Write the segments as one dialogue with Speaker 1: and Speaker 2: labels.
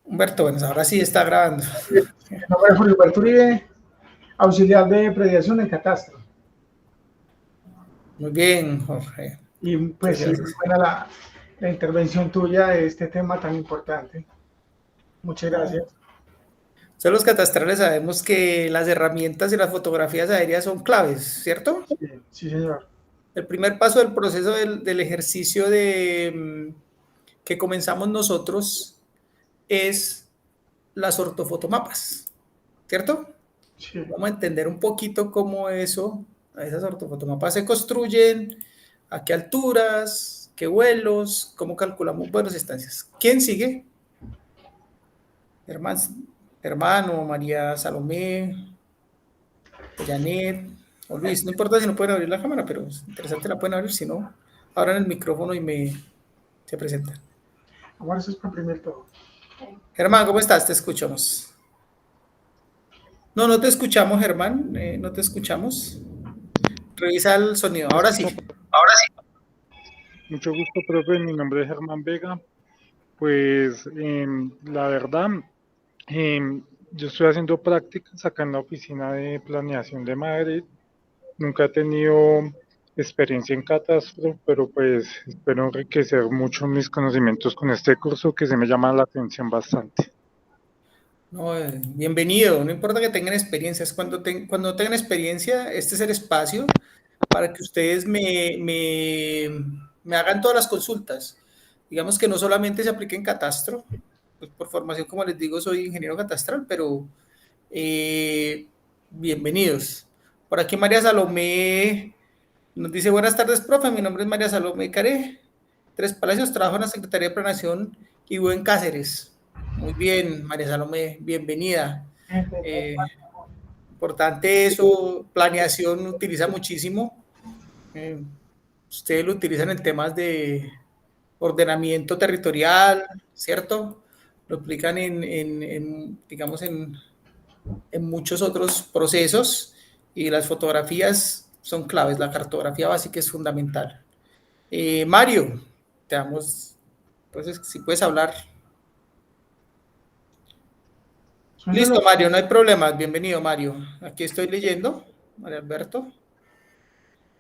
Speaker 1: Humberto, bueno, ahora sí está grabando.
Speaker 2: Mi nombre es Julio Humberto Uribe, auxiliar de prediación en Catastro.
Speaker 1: Muy bien, Jorge.
Speaker 2: Y
Speaker 1: Muchas
Speaker 2: pues sí, muy
Speaker 1: gracias.
Speaker 2: buena la intervención tuya de este tema tan importante. Muchas
Speaker 1: No.
Speaker 2: gracias.
Speaker 1: Solo los catastrales sabemos que las herramientas y las fotografías aéreas son claves, ¿cierto?
Speaker 2: Sí, sí, señor.
Speaker 1: El primer paso del proceso del ejercicio que comenzamos nosotros es las ortofotomapas, ¿cierto?
Speaker 2: Sí.
Speaker 1: Vamos a entender un poquito cómo esas ortofotomapas se construyen, a qué alturas, qué vuelos, cómo calculamos vuelos y estancias. ¿Quién sigue? Hermano, hermano, María Salomé, Janet o Luis. No importa si no pueden abrir la cámara, pero es interesante la pueden abrir. Si no, abran el micrófono y se presentan.
Speaker 2: Vamos a comprimir todo.
Speaker 1: Germán, ¿cómo estás? Te escuchamos. No, no te escuchamos, Germán. No te escuchamos. Revisa el sonido.
Speaker 3: ¿Me
Speaker 1: Ahora
Speaker 3: escucha?
Speaker 1: sí. Ahora sí.
Speaker 3: Mucho gusto, profe. Mi nombre es Germán Vega. Pues la verdad, yo estoy haciendo prácticas acá en la oficina de planeación de Madrid. Nunca he tenido experiencia en catastro, pero pues espero enriquecer mucho mis conocimientos con este curso que se me llama la atención bastante.
Speaker 1: No, bienvenido. No importa que tengan experiencias. Cuando tengan experiencia, este es el espacio para que ustedes me hagan todas las consultas. Digamos que no solamente se aplique en catastro, pues por formación, como les digo, soy ingeniero catastral, pero bienvenidos. Por aquí María Salomé nos dice, buenas tardes, profe, mi nombre es María Salomé Caré, Tres Palacios, trabajo en la Secretaría de Planeación y vivo en Cáceres. Muy bien, María Salomé, bienvenida. Eh, Importante eso, planeación utiliza muchísimo. Eh, Ustedes lo utilizan en temas de ordenamiento territorial, ¿cierto? Lo aplican digamos, en muchos otros procesos y las fotografías son claves. La cartografía básica es fundamental. Mario, te damos, entonces, si puedes hablar. Listo,
Speaker 2: Suéltalo.
Speaker 1: Mario, no hay problema. Bienvenido, Mario. Aquí estoy leyendo, Mario Alberto.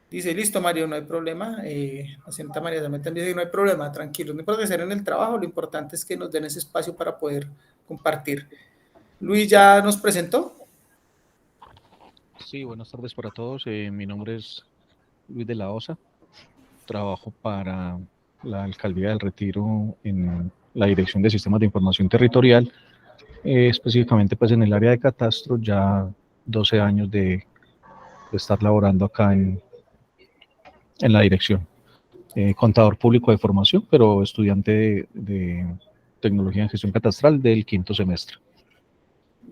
Speaker 1: Dice, listo, Mario, no hay problema. La señorita María también dice que no hay problema, tranquilo. No importa que sea en el trabajo, lo importante es que nos den ese espacio para poder compartir. Luis ya nos presentó.
Speaker 4: Sí, buenas tardes para todos. Mi nombre es Luis de la Osa. Trabajo para la Alcaldía del Retiro en la Dirección de Sistemas de Información Territorial, específicamente pues en el área de catastro, ya 12 años de estar laborando acá en la dirección. Contador público de formación, pero estudiante de tecnología en gestión catastral del quinto semestre.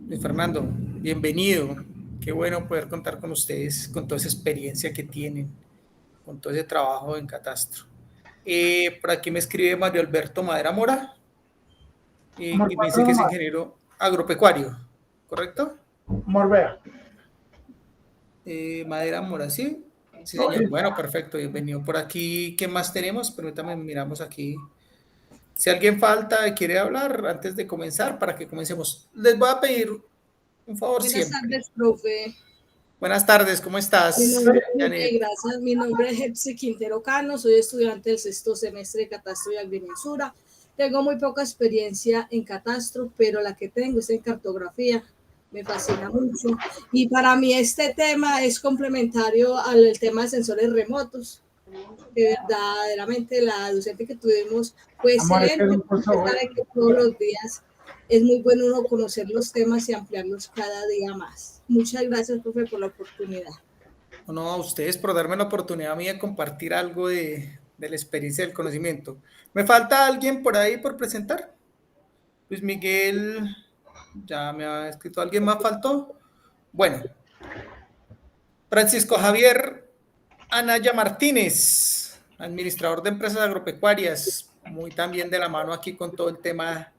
Speaker 1: Luis Fernando, bienvenido. Qué bueno poder contar con ustedes, con toda esa experiencia que tienen, con todo ese trabajo en catastro. Por aquí me escribe Mario Alberto Madera Mora
Speaker 2: Amor
Speaker 1: y me dice
Speaker 2: 4
Speaker 1: que es
Speaker 2: nomás.
Speaker 1: ingeniero agropecuario, ¿correcto?
Speaker 2: Amor, vea.
Speaker 1: Madera Mora, ¿sí? Sí, señor. Bueno, perfecto, bienvenido. Por aquí, ¿qué más tenemos? Permítame, miramos aquí. Si alguien falta y quiere hablar antes de comenzar, para que comencemos, les voy a pedir un favor
Speaker 5: Buenas
Speaker 1: siempre.
Speaker 5: tardes, profe.
Speaker 1: Buenas tardes, ¿cómo
Speaker 5: Mi
Speaker 1: estás,
Speaker 5: nombre, muy
Speaker 1: Janet?
Speaker 5: bien, gracias. Mi nombre es Hepsi Quintero Cano, soy estudiante del sexto semestre de Catastro y Agrimensura. Tengo muy poca experiencia en catastro, pero la que tengo es en cartografía. Me fascina mucho. Y para mí este tema es complementario al tema de sensores remotos. Verdaderamente la docente que tuvimos fue
Speaker 2: Amor, este es
Speaker 5: excelente.
Speaker 2: un
Speaker 5: Usted
Speaker 2: curso bueno.
Speaker 5: sabe que todos los días es muy bueno uno conocer los temas y ampliarlos cada día más. Muchas gracias, profe, por la oportunidad.
Speaker 1: No, a ustedes por darme la oportunidad a mí de compartir algo de la experiencia del conocimiento. ¿Me falta alguien por ahí por presentar? Luis Miguel, ya me ha escrito, ¿alguien más faltó? Bueno, Francisco Javier Anaya Martínez, administrador de empresas agropecuarias, muy también de la mano aquí con todo el tema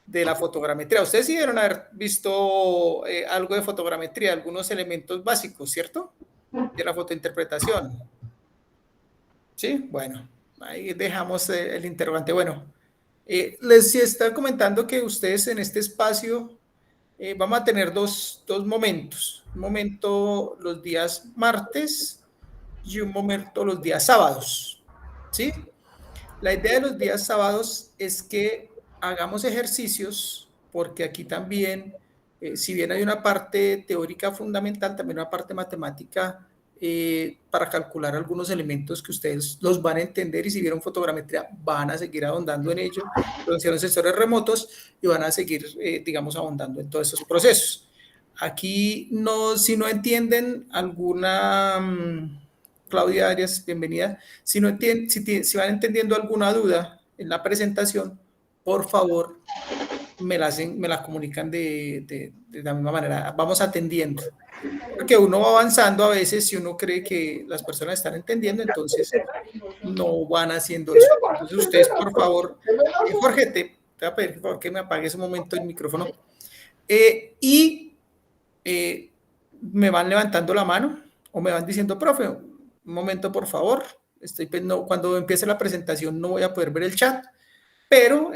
Speaker 1: de la fotogrametría. Ustedes sí deben haber visto algo de fotogrametría, algunos elementos básicos, ¿cierto? De la fotointerpretación. Sí, bueno, ahí dejamos el interrogante. Bueno, Les estaba comentando que ustedes en este espacio vamos a tener dos momentos. Un momento los días martes y un momento los días sábados. ¿Sí? La idea de los días sábados es que hagamos ejercicios, porque aquí también, si bien hay una parte teórica fundamental, también una parte matemática para calcular algunos elementos que ustedes los van a entender, y si vieron fotogrametría van a seguir ahondando en ello, lo hicieron sensores remotos y van a seguir, digamos, ahondando en todos esos procesos. Aquí, no, si no entienden alguna... Claudia Arias, bienvenida. Si van entendiendo alguna duda en la presentación, por favor, me la comunican de la misma manera. Vamos atendiendo. Porque uno va avanzando a veces, si uno cree que las personas están entendiendo, entonces no van haciendo eso. Entonces ustedes, por favor, Jorge, te voy a pedir por favor que me apagues un momento el micrófono. Me van levantando la mano o me van diciendo, profe, un momento, por favor. Cuando empiece la presentación no voy a poder ver el chat, pero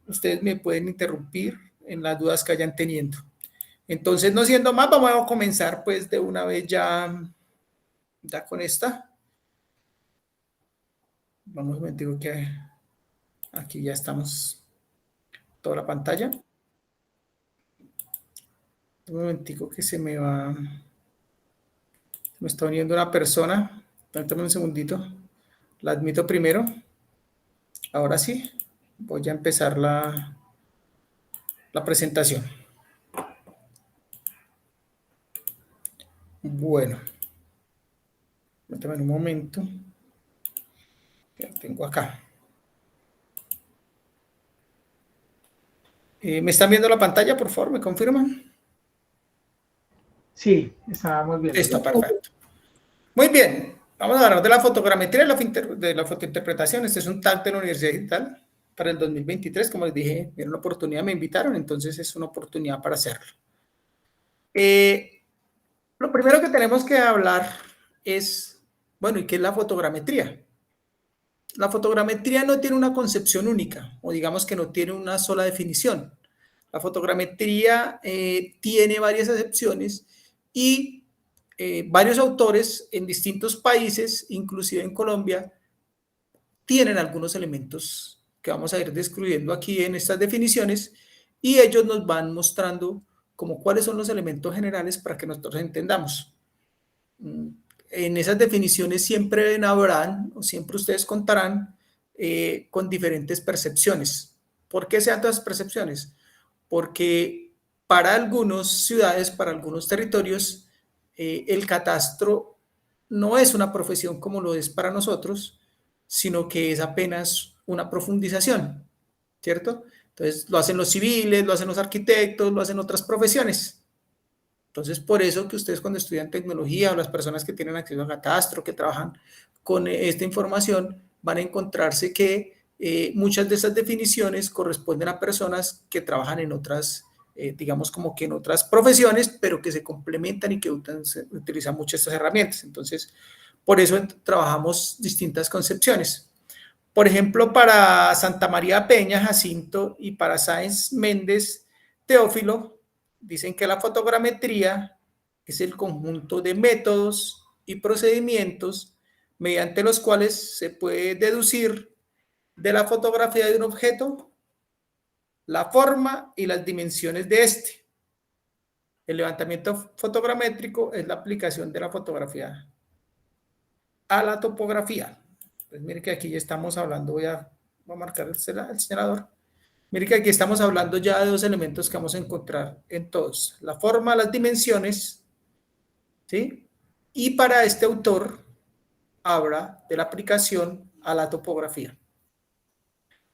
Speaker 1: ustedes me pueden interrumpir en las dudas que vayan teniendo. Entonces, no siendo más, vamos a comenzar pues de una vez ya con esta. Vamos un momentico que aquí ya estamos toda la pantalla. Un momentico que se me está uniendo una persona. Permítame un segundito. La admito primero. Ahora sí, voy a empezar la presentación. Bueno, permítame un momento. Ya tengo acá. ¿Me están viendo la pantalla, por favor? ¿Me confirman?
Speaker 2: Sí, estábamos bien.
Speaker 1: Está perfecto. Muy bien. Vamos a hablar de la fotogrametría y de la fotointerpretación. Este es un TAC de la Universidad Digital para el 2023. Como les dije, era una oportunidad, me invitaron, entonces es una oportunidad para hacerlo. Lo primero que tenemos que hablar es, bueno, ¿y qué es la fotogrametría? La fotogrametría no tiene una concepción única, o digamos que no tiene una sola definición. La fotogrametría tiene varias acepciones y varios autores en distintos países, inclusive en Colombia, tienen algunos elementos que vamos a ir describiendo aquí en estas definiciones, y ellos nos van mostrando como cuáles son los elementos generales para que nosotros entendamos. En esas definiciones siempre habrán, o siempre ustedes contarán con diferentes percepciones. ¿Por qué sean todas percepciones? Porque para algunas ciudades, para algunos territorios, el catastro no es una profesión como lo es para nosotros, sino que es apenas una profundización, ¿cierto? Entonces lo hacen los civiles, lo hacen los arquitectos, lo hacen otras profesiones. Entonces, por eso que ustedes cuando estudian tecnología, o las personas que tienen acceso a catastro, que trabajan con esta información, van a encontrarse que muchas de esas definiciones corresponden a personas que trabajan en otras, digamos como que en otras profesiones, pero que se complementan y que utilizan mucho estas herramientas. Entonces, por eso trabajamos distintas concepciones. Por ejemplo, para Santa María Peña, Jacinto, y para Sáenz Méndez, Teófilo, dicen que la fotogrametría es el conjunto de métodos y procedimientos mediante los cuales se puede deducir de la fotografía de un objeto la forma y las dimensiones de este. El levantamiento fotogramétrico es la aplicación de la fotografía a la topografía. Pues mire que aquí ya estamos hablando, voy a marcar el señalador. Mire que aquí estamos hablando ya de dos elementos que vamos a encontrar en todos. La forma, las dimensiones, ¿sí? Y para este autor habla de la aplicación a la topografía.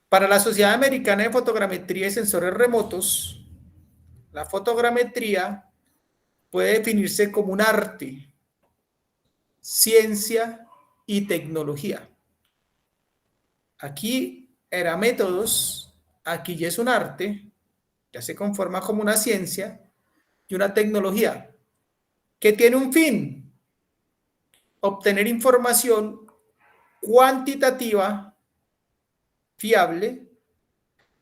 Speaker 1: Para la Sociedad Americana de Fotogrametría y Sensores Remotos, la fotogrametría puede definirse como un arte, ciencia y tecnología. Aquí era métodos, aquí ya es un arte, ya se conforma como una ciencia y una tecnología que tiene un fin: obtener información cuantitativa, fiable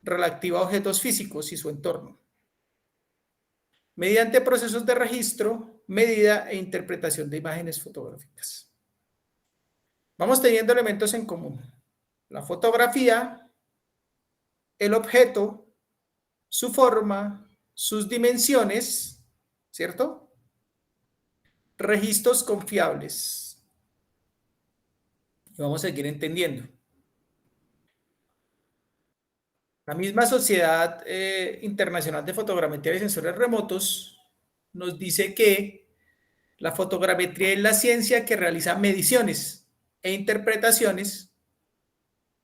Speaker 1: relativa a objetos físicos y su entorno, mediante procesos de registro, medida e interpretación de imágenes fotográficas. Vamos teniendo elementos en común: la fotografía, el objeto, su forma, sus dimensiones, ¿cierto? Registros confiables. Y vamos a seguir entendiendo. La misma Sociedad Internacional de Fotogrametría y Sensores Remotos nos dice que la fotogrametría es la ciencia que realiza mediciones e interpretaciones.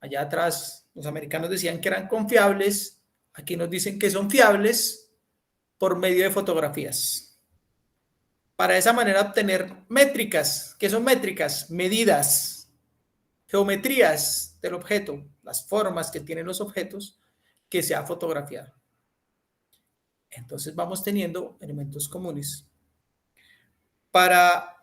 Speaker 1: Allá atrás los americanos decían que eran confiables, aquí nos dicen que son fiables por medio de fotografías. Para de esa manera obtener métricas. ¿Qué son métricas? Medidas, geometrías del objeto, las formas que tienen los objetos que se ha fotografiado. Entonces vamos teniendo elementos comunes. Para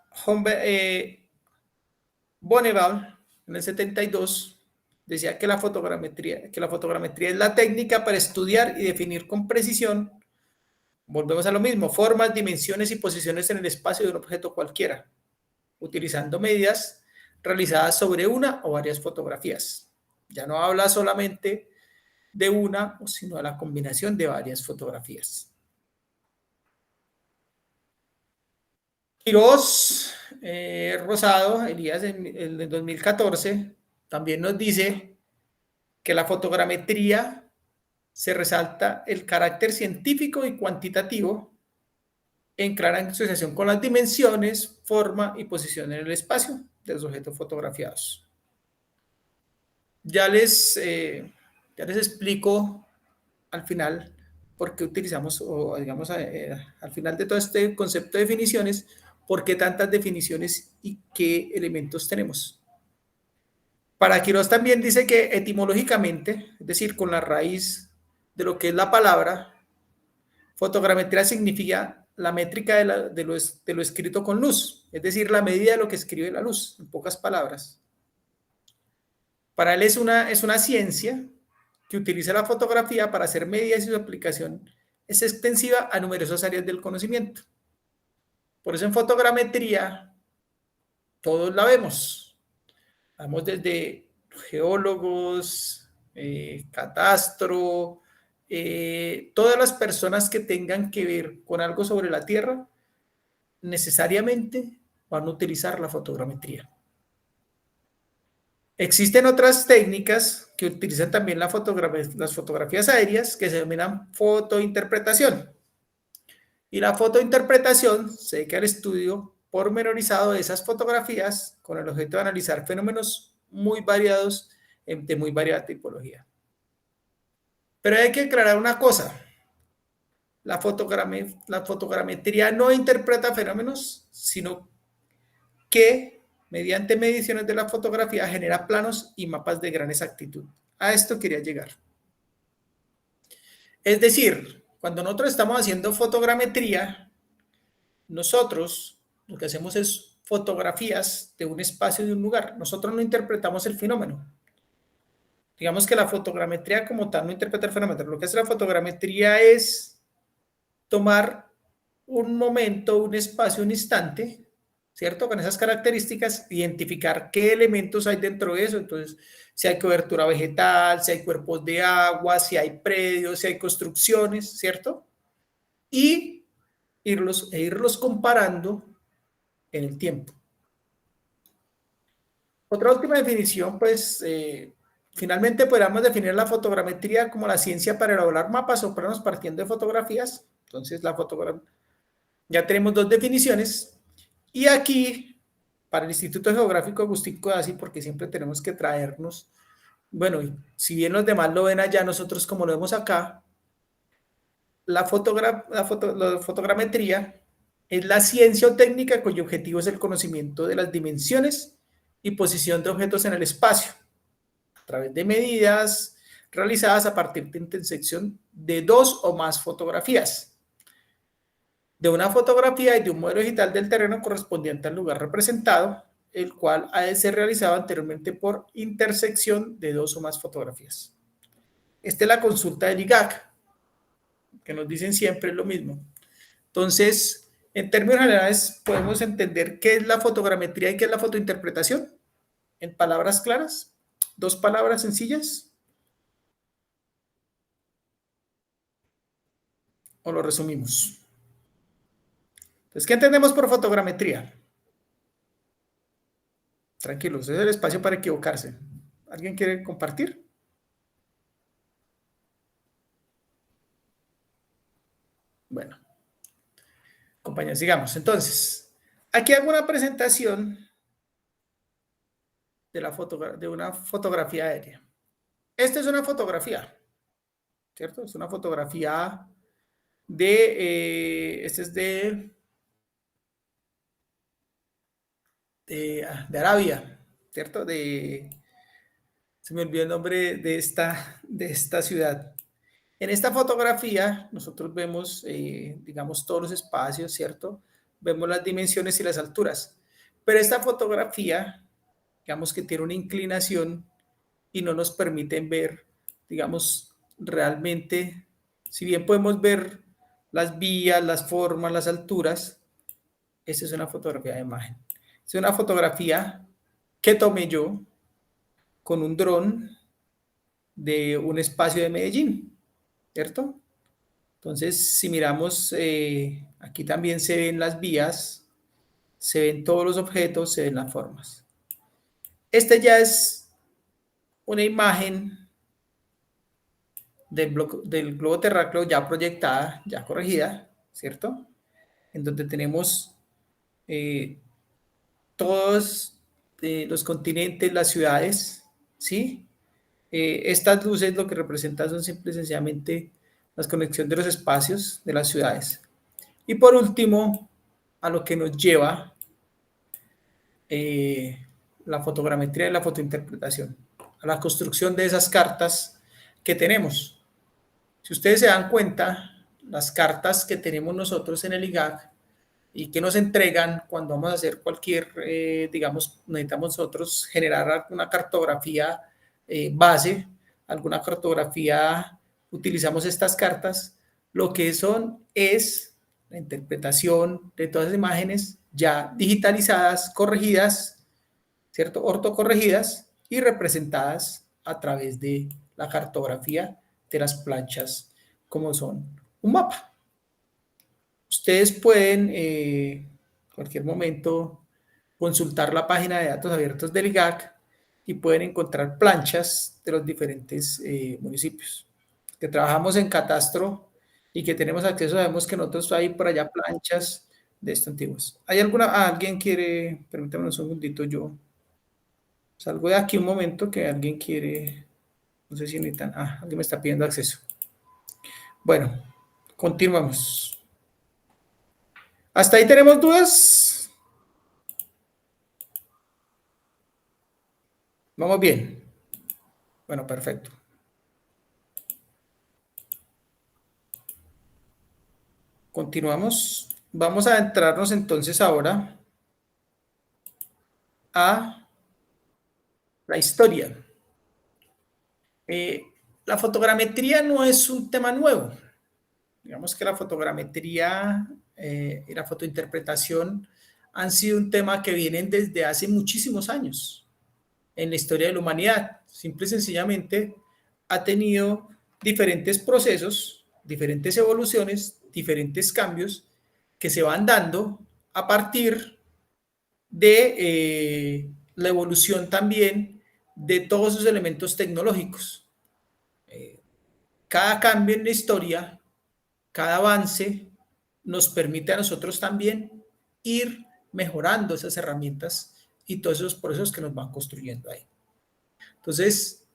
Speaker 1: Bonneval, en el 72, decía que la fotogrametría es la técnica para estudiar y definir con precisión, volvemos a lo mismo, formas, dimensiones y posiciones en el espacio de un objeto cualquiera, utilizando medidas realizadas sobre una o varias fotografías. Ya no habla solamente de una, sino de la combinación de varias fotografías. Quirós, Rosado, Elías, en el 2014, también nos dice que la fotogrametría se resalta el carácter científico y cuantitativo en clara asociación con las dimensiones, forma y posición en el espacio de los objetos fotografiados. Ya les explico al final por qué utilizamos, o digamos al final de todo este concepto de definiciones, por qué tantas definiciones y qué elementos tenemos. Para Quirós también dice que etimológicamente, es decir, con la raíz de lo que es la palabra, fotogrametría significa la métrica de lo escrito con luz, es decir, la medida de lo que escribe la luz, en pocas palabras. Para él es una ciencia que utiliza la fotografía para hacer medidas y su aplicación es extensiva a numerosas áreas del conocimiento. Por eso en fotogrametría todos la vemos. Vamos desde geólogos, catastro, todas las personas que tengan que ver con algo sobre la Tierra, necesariamente van a utilizar la fotogrametría. Existen otras técnicas que utilizan también las fotografías aéreas que se denominan fotointerpretación. Y la fotointerpretación se dedica al estudio pormenorizado de esas fotografías con el objeto de analizar fenómenos muy variados de muy variada tipología. Pero hay que aclarar una cosa. La fotogrametría no interpreta fenómenos, sino que mediante mediciones de la fotografía genera planos y mapas de gran exactitud. A esto quería llegar. Es decir, cuando nosotros estamos haciendo fotogrametría, nosotros lo que hacemos es fotografías de un espacio, de un lugar. Nosotros no interpretamos el fenómeno. Digamos que la fotogrametría como tal no interpreta el fenómeno. Lo que hace la fotogrametría es tomar un momento, un espacio, un instante, ¿cierto? Con esas características, identificar qué elementos hay dentro de eso. Entonces, si hay cobertura vegetal, si hay cuerpos de agua, si hay predios, si hay construcciones, ¿cierto? Y irlos comparando en el tiempo. Otra última definición, pues, finalmente podríamos definir la fotogrametría como la ciencia para elaborar mapas o planos partiendo de fotografías. Entonces, ya tenemos dos definiciones. Y aquí, para el Instituto Geográfico Agustín Codazzi, porque siempre tenemos que traernos, bueno, si bien los demás lo ven allá, nosotros como lo vemos acá, la fotogrametría es la ciencia o técnica cuyo objetivo es el conocimiento de las dimensiones y posición de objetos en el espacio, a través de medidas realizadas a partir de intersección de dos o más fotografías, de una fotografía y de un modelo digital del terreno correspondiente al lugar representado, el cual ha de ser realizado anteriormente por intersección de dos o más fotografías. Esta es la consulta del IGAC, que nos dicen siempre lo mismo. Entonces, en términos generales, podemos entender qué es la fotogrametría y qué es la fotointerpretación. En palabras claras, 2 palabras sencillas. ¿O lo resumimos? Entonces, ¿qué entendemos por fotogrametría? Tranquilos, es el espacio para equivocarse. ¿Alguien quiere compartir? Bueno, compañeros, sigamos. Entonces, aquí hago una presentación de una fotografía aérea. Esta es una fotografía, ¿cierto? Es una fotografía este es de Arabia, ¿cierto? Se me olvidó el nombre de esta ciudad. En esta fotografía nosotros vemos, digamos, todos los espacios, ¿cierto? Vemos las dimensiones y las alturas. Pero esta fotografía, digamos que tiene una inclinación y no nos permiten ver, digamos, realmente, si bien podemos ver las vías, las formas, las alturas, esta es una fotografía de imagen. Es una fotografía que tomé yo con un dron de un espacio de Medellín, ¿cierto? Entonces, si miramos, aquí también se ven las vías, se ven todos los objetos, se ven las formas. Esta ya es una imagen del globo terráqueo ya proyectada, ya corregida, ¿cierto? En donde tenemos todos los continentes, las ciudades, ¿sí? Estas luces lo que representan son simple y sencillamente las conexiones de los espacios de las ciudades. Y por último, a lo que nos lleva la fotogrametría y la fotointerpretación, a la construcción de esas cartas que tenemos. Si ustedes se dan cuenta, las cartas que tenemos nosotros en el IGAC y que nos entregan cuando vamos a hacer cualquier, digamos, necesitamos nosotros generar una cartografía base, alguna cartografía, utilizamos estas cartas, lo que son es la interpretación de todas las imágenes ya digitalizadas, corregidas, ¿cierto? Ortocorregidas y representadas a través de la cartografía de las planchas como son un mapa. Ustedes pueden en cualquier momento consultar la página de datos abiertos del IGAC y pueden encontrar planchas de los diferentes municipios. Que trabajamos en catastro y que tenemos acceso, sabemos que nosotros hay por allá planchas de estos antiguos. ¿Hay alguien quiere? Permítame un segundito, yo salgo de aquí un momento que alguien quiere, no sé si necesitan, alguien me está pidiendo acceso. Bueno, continuamos. ¿Hasta ahí tenemos dudas? ¿Vamos bien? Bueno, perfecto. Continuamos. Vamos a entrarnos entonces ahora a la historia. La fotogrametría no es un tema nuevo. Digamos que la fotogrametría y la fotointerpretación han sido un tema que vienen desde hace muchísimos años en la historia de la humanidad. Simple y sencillamente ha tenido diferentes procesos, diferentes evoluciones, diferentes cambios que se van dando a partir de la evolución también de todos esos elementos tecnológicos. Cada cambio en la historia, cada avance nos permite a nosotros también ir mejorando esas herramientas y todos esos procesos que nos van construyendo ahí. Entonces,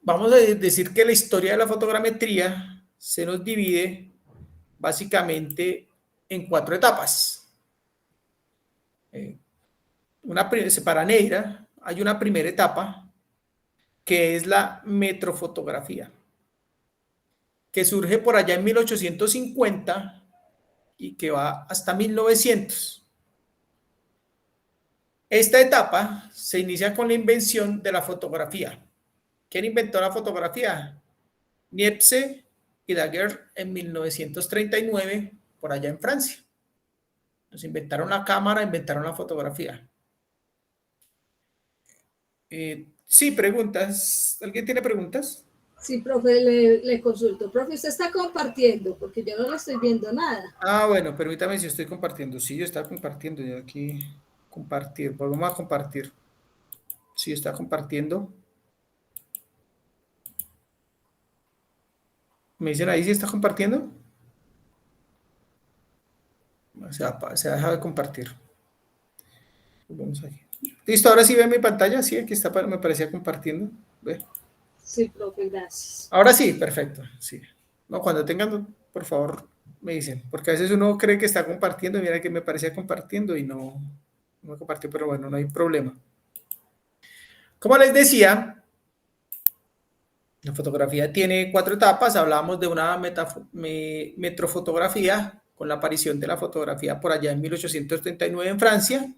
Speaker 1: vamos a decir que la historia de la fotogrametría se nos divide básicamente en 4 etapas. Para Neira hay una primera etapa que es la metrofotografía, que surge por allá en 1850 y que va hasta 1900. Esta etapa se inicia con la invención de la fotografía. ¿Quién inventó la fotografía? Niepce y Daguerre en 1939, por allá en Francia. Nos inventaron la cámara, inventaron la fotografía. Sí, preguntas. ¿Alguien tiene preguntas?
Speaker 5: Sí, profe, le consulto. Profe, usted está compartiendo, porque yo no lo estoy viendo nada.
Speaker 1: Ah, bueno, permítame si estoy compartiendo. Sí, yo estaba compartiendo. Yo aquí compartir. Volvemos a compartir. Sí, está compartiendo. ¿Me dicen ahí si está compartiendo? Se ha dejado de compartir. Vamos aquí. Listo, ahora sí ve mi pantalla. Sí, aquí está, me parecía compartiendo. ¿Ve?
Speaker 5: Sí, profe, gracias.
Speaker 1: Ahora sí, perfecto. Sí. No, cuando tengan, por favor, me dicen. Porque a veces uno cree que está compartiendo. Mira que me parecía compartiendo y no compartió, pero bueno, no hay problema. Como les decía, la fotografía tiene 4 etapas. Hablábamos de una metrofotografía con la aparición de la fotografía por allá en 1839 en Francia.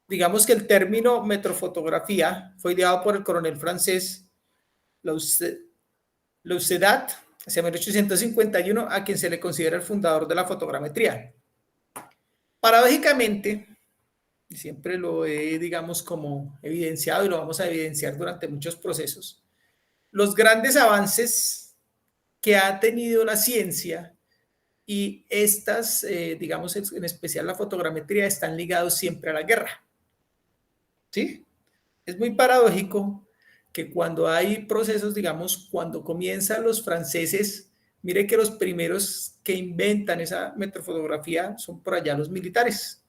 Speaker 1: Digamos que el término metrofotografía fue ideado por el coronel francés Laussedat hacia 1851, a quien se le considera el fundador de la fotogrametría. Paradójicamente, siempre lo he, digamos, como evidenciado y lo vamos a evidenciar durante muchos procesos, los grandes avances que ha tenido la ciencia y estas, digamos, en especial la fotogrametría, están ligados siempre a la guerra. ¿Sí? Es muy paradójico que cuando hay procesos, digamos, cuando comienzan los franceses, mire que los primeros que inventan esa metrofotografía son por allá los militares.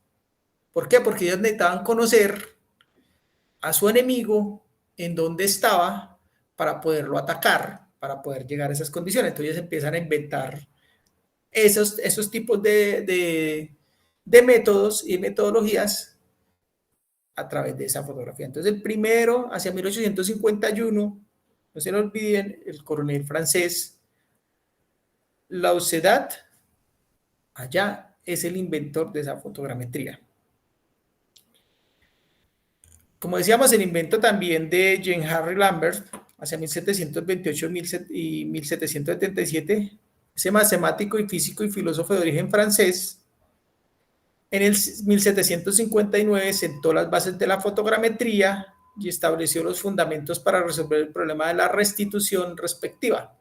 Speaker 1: ¿Por qué? Porque ellos necesitaban conocer a su enemigo en dónde estaba para poderlo atacar, para poder llegar a esas condiciones. Entonces ellos empiezan a inventar esos tipos de métodos y metodologías a través de esa fotografía. Entonces el primero, hacia 1851, no se lo olviden, el coronel francés Laussedat, allá es el inventor de esa fotogrametría. Como decíamos, el invento también de Jean Harry Lambert, hacia 1728 y 1777, ese matemático y físico y filósofo de origen francés, en el 1759 sentó las bases de la fotogrametría y estableció los fundamentos para resolver el problema de la restitución respectiva.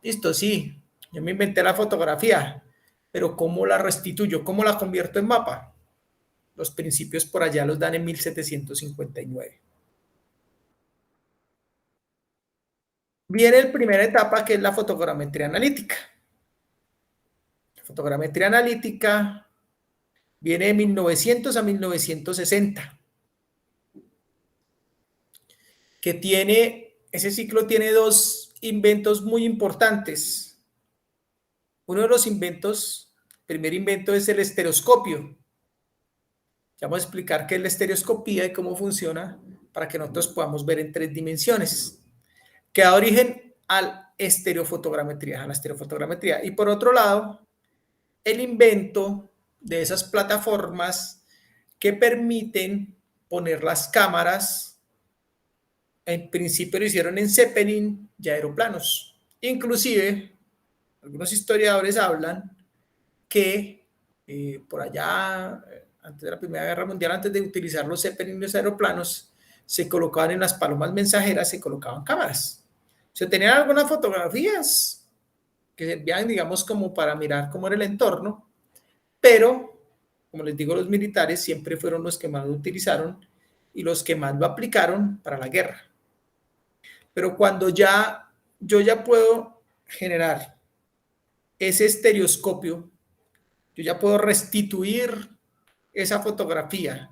Speaker 1: Listo, sí, yo me inventé la fotografía, pero ¿cómo la restituyo? ¿Cómo la convierto en mapa? Los principios por allá los dan en 1759. Viene la primera etapa, que es la fotogrametría analítica. La fotogrametría analítica viene de 1900 a 1960, que ese ciclo tiene 2 inventos muy importantes. Uno de los inventos, el primer invento es el estereoscopio. Ya vamos a explicar qué es la estereoscopía y cómo funciona para que nosotros podamos ver en 3 dimensiones, que da origen a la estereofotogrametría. Y por otro lado, el invento de esas plataformas que permiten poner las cámaras, en principio lo hicieron en Zeppelin y aeroplanos. Inclusive, algunos historiadores hablan que por allá, antes de la Primera Guerra Mundial, antes de utilizar los Zeppelin y los aeroplanos, se colocaban en las palomas mensajeras, se colocaban cámaras. Se tenían algunas fotografías que servían, digamos, como para mirar cómo era el entorno, pero, como les digo, los militares siempre fueron los que más lo utilizaron y los que más lo aplicaron para la guerra. Pero cuando yo ya puedo generar ese estereoscopio, yo ya puedo restituir esa fotografía,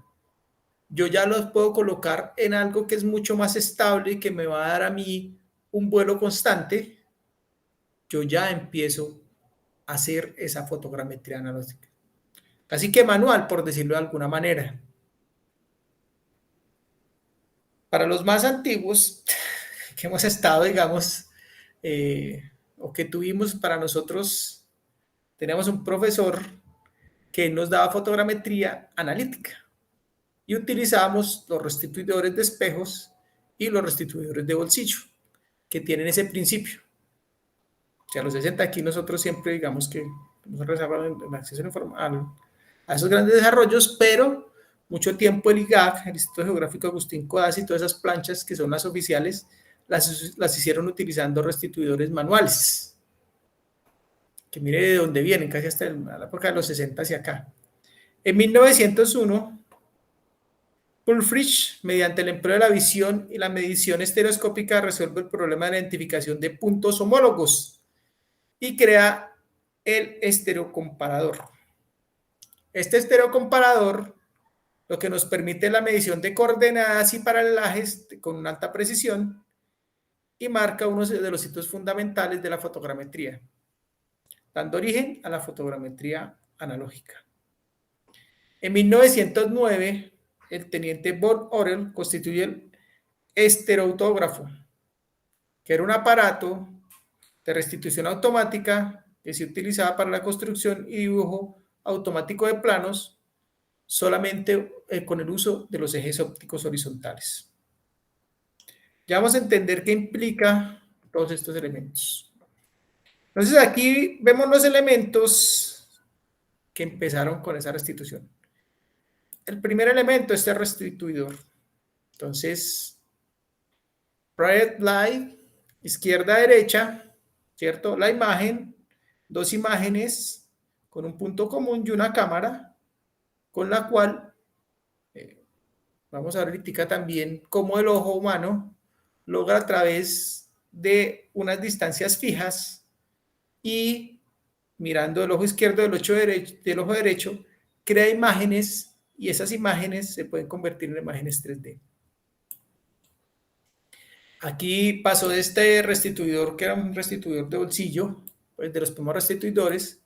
Speaker 1: yo ya los puedo colocar en algo que es mucho más estable y que me va a dar a mí un vuelo constante, yo ya empiezo a hacer esa fotogrametría analógica. Casi que manual, por decirlo de alguna manera. Para los más antiguos, que hemos estado, digamos, o que tuvimos, para nosotros, teníamos un profesor que nos daba fotogrametría analítica y utilizábamos los restituidores de espejos y los restituidores de bolsillo. que tienen ese principio. O sea, los 60 aquí nosotros siempre digamos que nos reservamos el acceso a esos grandes desarrollos, pero mucho tiempo el IGAC, el Instituto Geográfico Agustín Codazzi, y todas esas planchas que son las oficiales, las hicieron utilizando restituidores manuales. Que mire de dónde vienen, casi hasta la época de los 60 hacia acá. En 1901, Pulfrich, mediante el empleo de la visión y la medición estereoscópica, resuelve el problema de la identificación de puntos homólogos y crea el estereocomparador. Este estereocomparador lo que nos permite la medición de coordenadas y paralelajes con una alta precisión y marca uno de los hitos fundamentales de la fotogrametría, dando origen a la fotogrametría analógica. En 1909, el teniente von Orell constituye el estereoautógrafo, que era un aparato de restitución automática que se utilizaba para la construcción y dibujo automático de planos solamente con el uso de los ejes ópticos horizontales. Ya vamos a entender qué implica todos estos elementos. Entonces aquí vemos los elementos que empezaron con esa restitución. El primer elemento es el restituidor. Entonces, right, light, izquierda, derecha, ¿cierto? La imagen, dos imágenes con un punto común y una cámara, con la cual vamos a ver ahorita también cómo el ojo humano logra a través de unas distancias fijas y mirando el ojo izquierdo del ojo derecho, crea imágenes y esas imágenes se pueden convertir en imágenes 3D. Aquí pasó de este restituidor, que era un restituidor de bolsillo, pues de los primeros restituidores,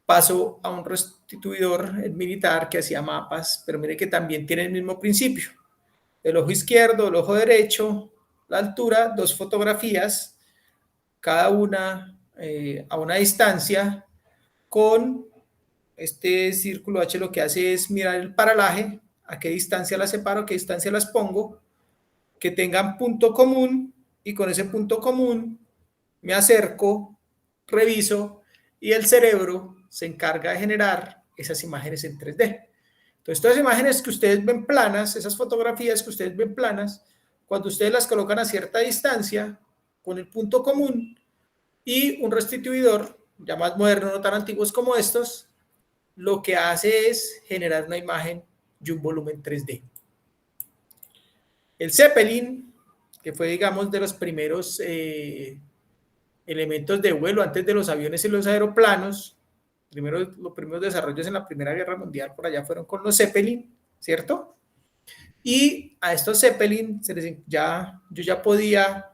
Speaker 1: pasó a un restituidor militar que hacía mapas, pero mire que también tiene el mismo principio. El ojo izquierdo, el ojo derecho, la altura, dos fotografías, cada una a una distancia, con este círculo H lo que hace es mirar el paralaje, a qué distancia las separo, a qué distancia las pongo, que tengan punto común, y con ese punto común me acerco, reviso, y el cerebro se encarga de generar esas imágenes en 3D. Entonces, todas las imágenes que ustedes ven planas, esas fotografías que ustedes ven planas, cuando ustedes las colocan a cierta distancia, con el punto común, y un restituidor, ya más moderno, no tan antiguos como estos, lo que hace es generar una imagen y un volumen 3D. El Zeppelin, que fue, digamos, de los primeros elementos de vuelo antes de los aviones y los aeroplanos, los primeros desarrollos en la Primera Guerra Mundial por allá fueron con los Zeppelin, ¿cierto? Y a estos Zeppelin yo ya podía,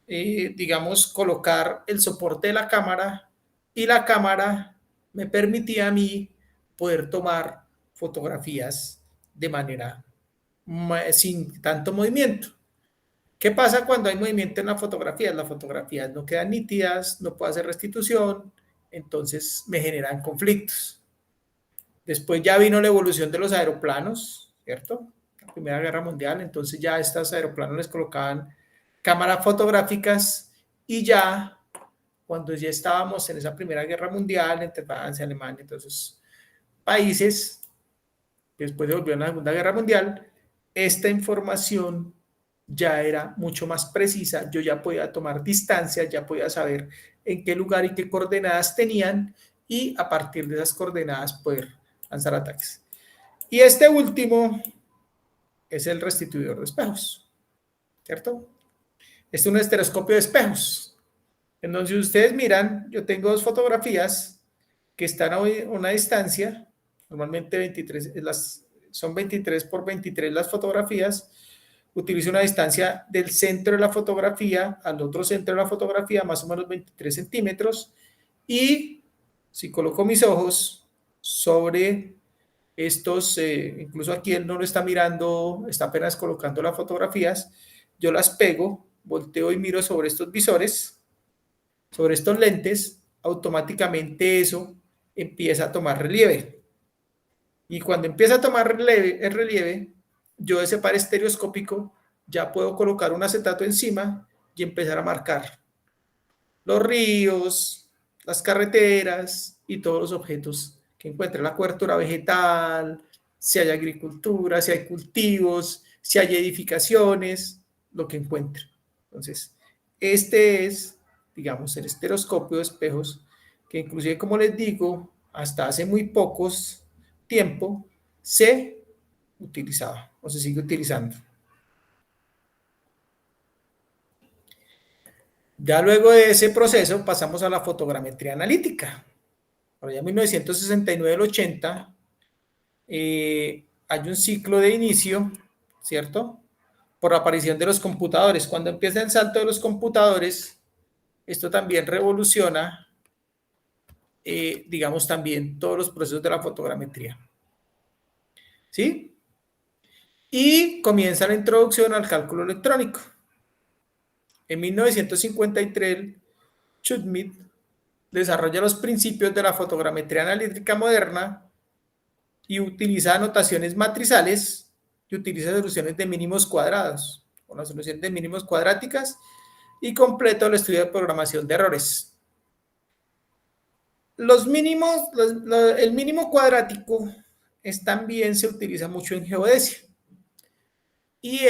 Speaker 1: digamos, colocar el soporte de la cámara, y la cámara me permitía a mí poder tomar fotografías de manera sin tanto movimiento. ¿Qué pasa cuando hay movimiento en las fotografías? Las fotografías no quedan nítidas, no puedo hacer restitución, entonces me generan conflictos. Después ya vino la evolución de los aeroplanos, ¿cierto? La Primera Guerra Mundial, entonces ya a estos aeroplanos les colocaban cámaras fotográficas, y ya cuando ya estábamos en esa Primera Guerra Mundial entre Francia, Alemania, entonces países, después de volver a la Segunda Guerra Mundial, esta información ya era mucho más precisa. Yo ya podía tomar distancias, ya podía saber en qué lugar y qué coordenadas tenían, y a partir de esas coordenadas poder lanzar ataques. Y este último es el restituidor de espejos, ¿cierto? Este es un estereoscopio de espejos. Entonces, si ustedes miran, yo tengo dos fotografías que están a una distancia, normalmente 23, son 23 por 23 las fotografías. Utilizo una distancia del centro de la fotografía al otro centro de la fotografía, más o menos 23 centímetros, y si coloco mis ojos sobre estos, incluso aquí él no lo está mirando, está apenas colocando las fotografías, yo las pego, volteo y miro sobre estos visores, sobre estos lentes, automáticamente eso empieza a tomar relieve. Y cuando empieza a tomar el relieve, yo ese par estereoscópico ya puedo colocar un acetato encima y empezar a marcar los ríos, las carreteras y todos los objetos que encuentre, la cobertura vegetal, si hay agricultura, si hay cultivos, si hay edificaciones, lo que encuentre. Entonces, este es, digamos, el estereoscopio de espejos, que inclusive, como les digo, hasta hace muy pocos tiempo se utilizaba o se sigue utilizando. Ya luego de ese proceso pasamos a la fotogrametría analítica. Por allá en 1969 al 80 hay un ciclo de inicio, ¿cierto? Por la aparición de los computadores. Cuando empieza el salto de los computadores, esto también revoluciona, digamos, también todos los procesos de la fotogrametría. ¿Sí? Y comienza la introducción al cálculo electrónico. En 1953, Schmidt desarrolla los principios de la fotogrametría analítica moderna y utiliza notaciones matrizales y utiliza soluciones de mínimos cuadrados, con las soluciones de mínimos cuadráticas, y completa el estudio de programación de errores. Los mínimos, el mínimo cuadrático también se utiliza mucho en geodesia. Y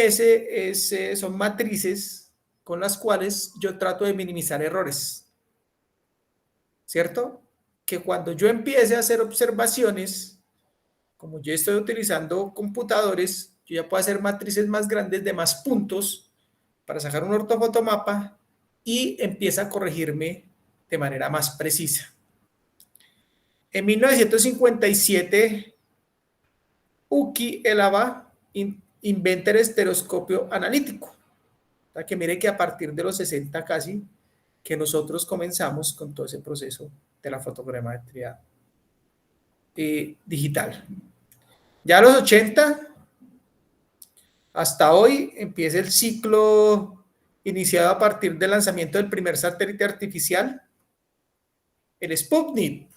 Speaker 1: son matrices con las cuales yo trato de minimizar errores. ¿Cierto? Que cuando yo empiece a hacer observaciones, como yo estoy utilizando computadores, yo ya puedo hacer matrices más grandes de más puntos para sacar un ortofotomapa y empieza a corregirme de manera más precisa. En 1957, Uki Elaba inventa el estereoscopio analítico. O sea, que mire que a partir de los 60 casi, que nosotros comenzamos con todo ese proceso de la fotogrametría digital. Ya a los 80, hasta hoy, empieza el ciclo iniciado a partir del lanzamiento del primer satélite artificial, el Sputnik.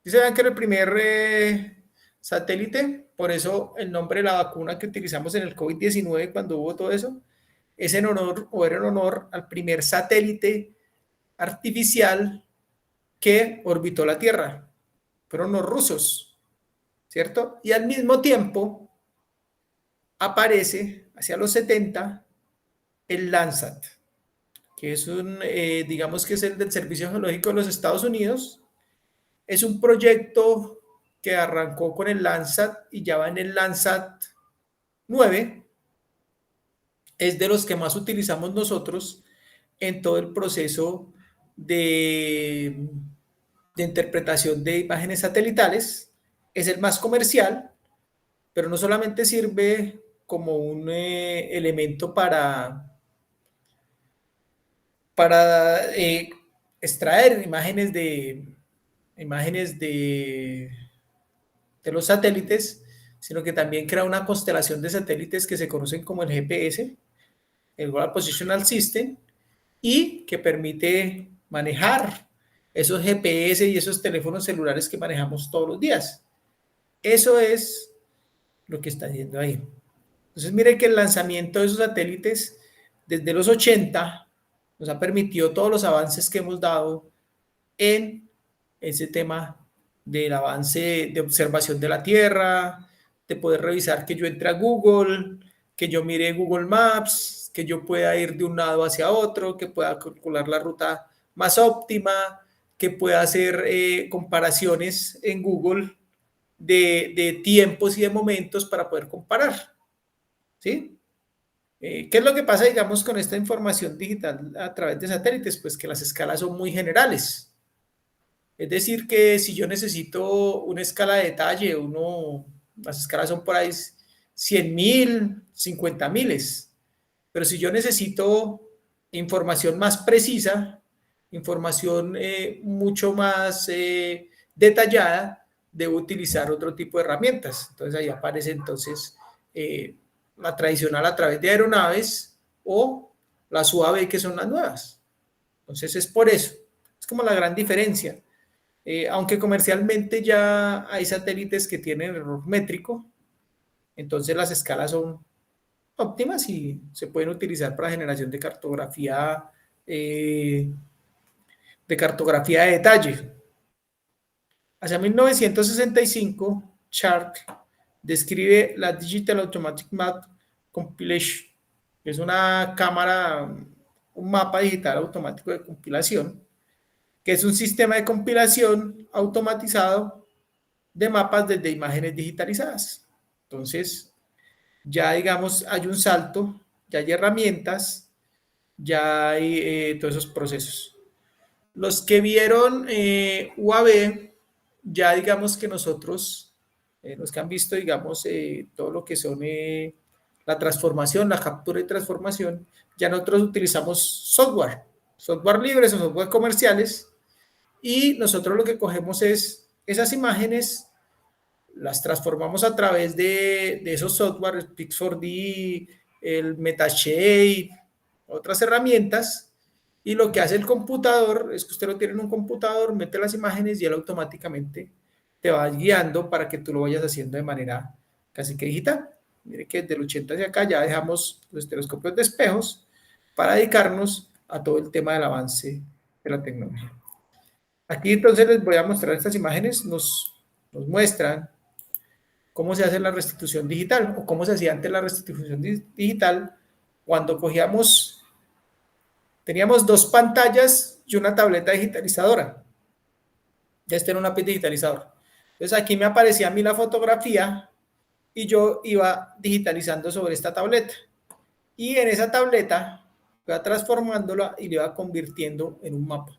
Speaker 1: ¿Sí vean que era el primer satélite? Por eso el nombre de la vacuna que utilizamos en el COVID-19 cuando hubo todo eso, es en honor, o era en honor al primer satélite artificial que orbitó la Tierra. Fueron los rusos, ¿cierto? Y al mismo tiempo aparece, hacia los 70, el Landsat, que es digamos que es el del Servicio Geológico de los Estados Unidos. Es un proyecto que arrancó con el Landsat y ya va en el Landsat 9. Es de los que más utilizamos nosotros en todo el proceso de interpretación de imágenes satelitales. Es el más comercial, pero no solamente sirve como un elemento para extraer imágenes de los satélites, sino que también crea una constelación de satélites que se conocen como el GPS, el Global Positional System, y que permite manejar esos GPS y esos teléfonos celulares que manejamos todos los días. Eso es lo que está haciendo ahí. Entonces, mire que el lanzamiento de esos satélites desde los 80 nos ha permitido todos los avances que hemos dado en ese tema del avance de observación de la Tierra, de poder revisar que yo entre a Google, que yo mire Google Maps, que yo pueda ir de un lado hacia otro, que pueda calcular la ruta más óptima, que pueda hacer comparaciones en Google de tiempos y de momentos para poder comparar. ¿Sí? ¿Qué es lo que pasa, digamos, con esta información digital a través de satélites? Pues que las escalas son muy generales. Es decir, que si yo necesito una escala de detalle, las escalas son por ahí 100.000, 50.000. Pero si yo necesito información más precisa, información mucho más detallada, debo utilizar otro tipo de herramientas. Entonces ahí aparece entonces la tradicional a través de aeronaves o las UAV, que son las nuevas. Entonces es por eso. Es como la gran diferencia. Aunque comercialmente ya hay satélites que tienen error métrico, entonces las escalas son óptimas y se pueden utilizar para generación de cartografía de cartografía de detalle. Hacia 1965, Sharp describe la Digital Automatic Map Compilation, que es una cámara, un mapa digital automático de compilación, que es un sistema de compilación automatizado de mapas desde imágenes digitalizadas. Entonces, ya digamos, hay un salto, ya hay herramientas, ya hay todos esos procesos. Los que vieron UAV, ya digamos que nosotros, los que han visto, digamos, todo lo que son la transformación, la captura y transformación, ya nosotros utilizamos software libres o software comerciales, y nosotros lo que cogemos es esas imágenes, las transformamos a través de esos software, el Pix4D, el Metashade, otras herramientas, y lo que hace el computador es que usted lo tiene en un computador, mete las imágenes y él automáticamente te va guiando para que tú lo vayas haciendo de manera casi que digital. Mire que desde el 80 hacia acá ya dejamos los estereoscopios de espejos para dedicarnos a todo el tema del avance de la tecnología. Aquí entonces les voy a mostrar estas imágenes, nos muestran cómo se hace la restitución digital o cómo se hacía antes la restitución digital cuando teníamos dos pantallas y una tableta digitalizadora. Este era una PIT digitalizador. Entonces aquí me aparecía a mí la fotografía y yo iba digitalizando sobre esta tableta. Y en esa tableta iba transformándola y le iba convirtiendo en un mapa.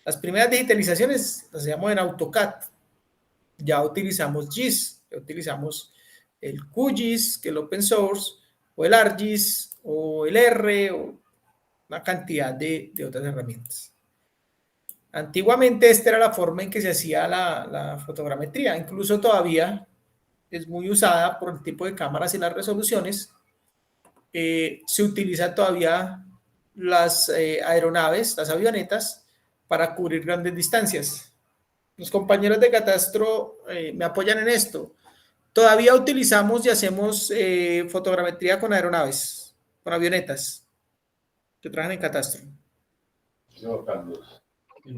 Speaker 1: Las primeras digitalizaciones las hacíamos en AutoCAD. Ya utilizamos GIS, ya utilizamos el QGIS, que es el open source, o el ArcGIS, o el R, o una cantidad de otras herramientas. Antiguamente esta era la forma en que se hacía la fotogrametría, incluso todavía es muy usada por el tipo de cámaras y las resoluciones. Se utilizan todavía las aeronaves, las avionetas, para cubrir grandes distancias. Los compañeros de Catastro me apoyan en esto. Todavía utilizamos y hacemos fotogrametría con aeronaves, con avionetas que trabajan en Catastro.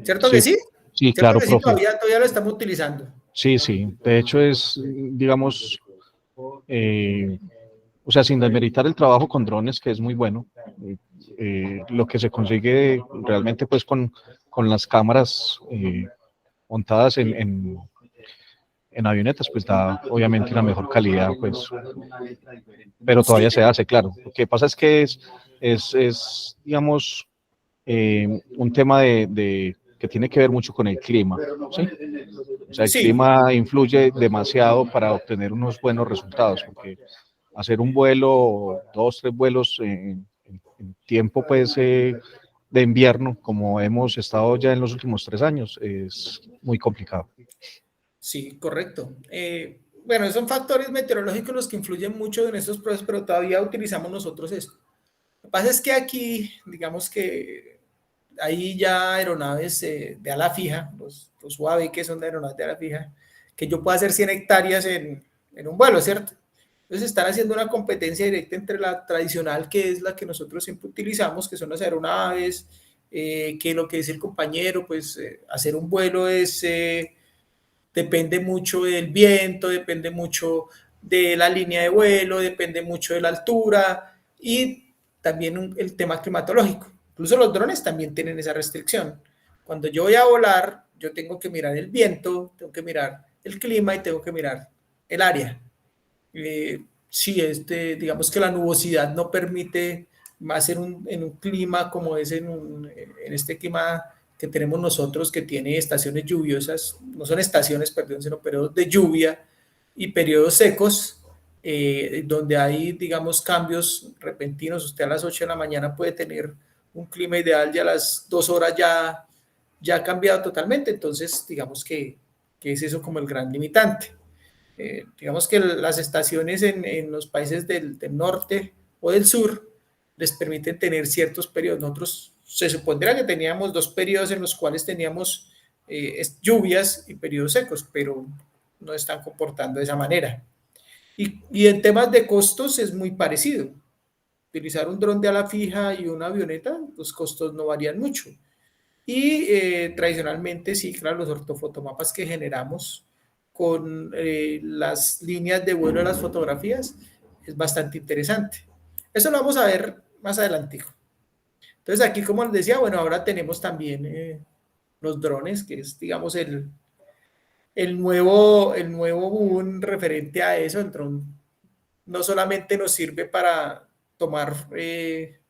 Speaker 1: ¿Cierto que sí?
Speaker 4: Sí,
Speaker 1: ¿Cierto
Speaker 4: claro,
Speaker 1: que sí?
Speaker 4: profe.
Speaker 1: Todavía lo estamos utilizando.
Speaker 4: Sí, sí. De hecho es, digamos, o sea, sin desmeritar el trabajo con drones, que es muy bueno, lo que se consigue realmente pues con las cámaras montadas en avionetas, pues da obviamente una mejor calidad, pues, pero todavía se hace, claro. Lo que pasa es que es digamos, un tema que tiene que ver mucho con el clima, ¿sí? O sea, el clima influye demasiado para obtener unos buenos resultados, porque hacer un vuelo, 2, 3 vuelos en tiempo, pues, de invierno, como hemos estado ya en los últimos 3 años, es muy complicado.
Speaker 1: Sí, correcto. Bueno, son factores meteorológicos los que influyen mucho en estos procesos, pero todavía utilizamos nosotros esto. Lo que pasa es que aquí, digamos que hay ya aeronaves de ala fija, los UAV, que son de aeronaves de ala fija, que yo puedo hacer 100 hectáreas en un vuelo, ¿cierto? Entonces están haciendo una competencia directa entre la tradicional, que es la que nosotros siempre utilizamos, que son las aeronaves, que lo que dice el compañero, pues hacer un vuelo depende mucho del viento, depende mucho de la línea de vuelo, depende mucho de la altura y también el tema climatológico. Incluso los drones también tienen esa restricción. Cuando yo voy a volar, yo tengo que mirar el viento, tengo que mirar el clima y tengo que mirar el área. Sí, digamos que la nubosidad no permite más en un clima como es en este clima que tenemos nosotros, que tiene estaciones lluviosas, no son estaciones, perdón, sino periodos de lluvia y periodos secos, donde hay, digamos, cambios repentinos. Usted a las 8 de la mañana puede tener un clima ideal y a las 2 horas ya ha cambiado totalmente. Entonces, digamos que es eso como el gran limitante. Digamos que las estaciones en los países del norte o del sur les permiten tener ciertos periodos. Nosotros se supondría que teníamos 2 periodos en los cuales teníamos lluvias y periodos secos, pero no están comportando de esa manera. Y en temas de costos es muy parecido. utilizar un dron de ala fija y una avioneta, los costos no varían mucho. Y tradicionalmente, sí, claro, los ortofotomapas que generamos con las líneas de vuelo de las fotografías es bastante interesante. Eso lo vamos a ver más adelante. Entonces aquí, como les decía, bueno, ahora tenemos también los drones, que es, digamos, el nuevo boom referente a eso. El dron no solamente nos sirve para tomar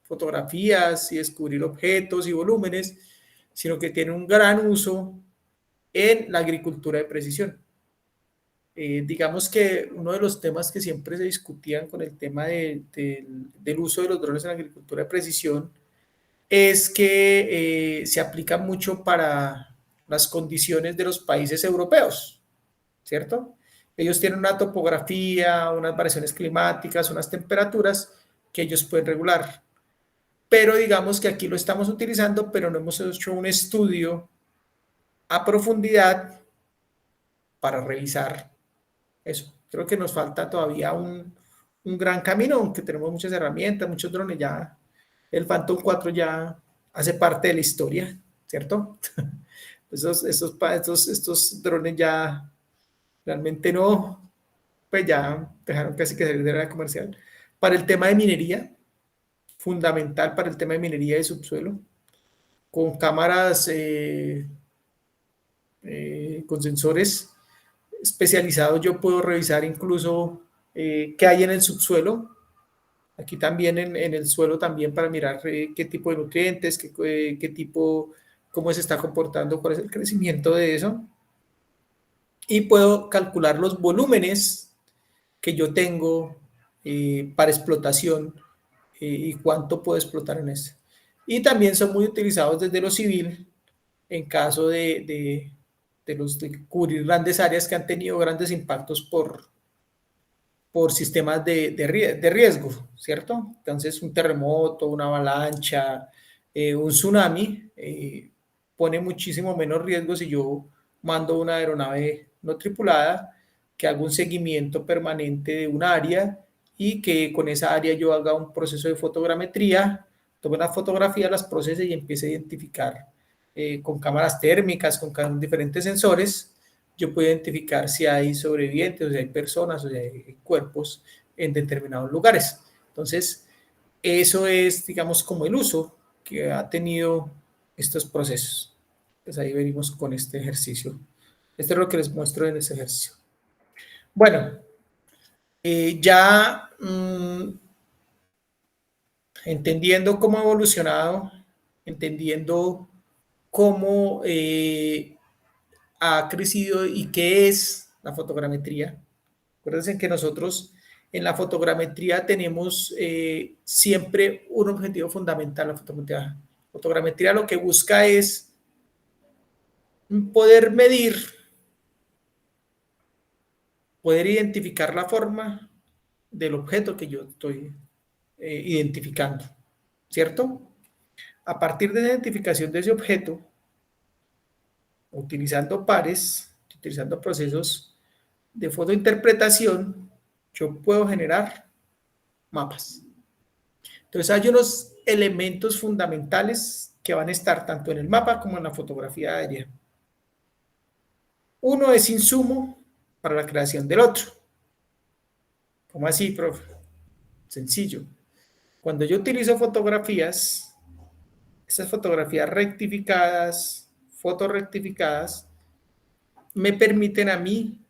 Speaker 1: fotografías y descubrir objetos y volúmenes, sino que tiene un gran uso en la agricultura de precisión. Digamos que uno de los temas que siempre se discutían con el tema del uso de los drones en la agricultura de precisión es que se aplica mucho para las condiciones de los países europeos, ¿cierto? Ellos tienen una topografía, unas variaciones climáticas, unas temperaturas que ellos pueden regular. Pero digamos que aquí lo estamos utilizando, pero no hemos hecho un estudio a profundidad para revisar eso. Creo que nos falta todavía un gran camino, aunque tenemos muchas herramientas, muchos drones ya. El Phantom 4 ya hace parte de la historia, ¿cierto? Estos drones ya realmente no, pues ya dejaron casi que salir de la comercial. Para el tema de minería, fundamental para el tema de minería de subsuelo, con cámaras, con sensores especializados, yo puedo revisar incluso qué hay en el subsuelo. Aquí también en el suelo también para mirar qué tipo de nutrientes, qué tipo, cómo se está comportando, cuál es el crecimiento de eso. Y puedo calcular los volúmenes que yo tengo para explotación y cuánto puedo explotar en eso. Y también son muy utilizados desde lo civil en caso de cubrir grandes áreas que han tenido grandes impactos por sistemas de riesgo, ¿cierto? Entonces, un terremoto, una avalancha, un tsunami, pone muchísimo menos riesgo si yo mando una aeronave no tripulada, que haga un seguimiento permanente de un área y que con esa área yo haga un proceso de fotogrametría, tome las fotografías, las procese y empiece a identificar con cámaras térmicas, con diferentes sensores, yo puedo identificar si hay sobrevivientes, o si hay personas, o si hay cuerpos en determinados lugares. Entonces, eso es, digamos, como el uso que ha tenido estos procesos. Pues ahí venimos con este ejercicio. Esto es lo que les muestro en este ejercicio. Bueno, ya entendiendo cómo ha evolucionado, entendiendo cómo ha crecido y qué es la fotogrametría. Acuérdense que nosotros en la fotogrametría tenemos siempre un objetivo fundamental. La fotogrametría lo que busca es poder medir, poder identificar la forma del objeto que yo estoy identificando, ¿cierto? A partir de la identificación de ese objeto, utilizando pares, utilizando procesos de fotointerpretación, yo puedo generar mapas. Entonces hay unos elementos fundamentales que van a estar tanto en el mapa como en la fotografía aérea. Uno es insumo para la creación del otro. ¿Cómo así, profe? Sencillo. Cuando yo utilizo fotografías, esas fotografías rectificadas, fotorrectificadas, me permiten a mí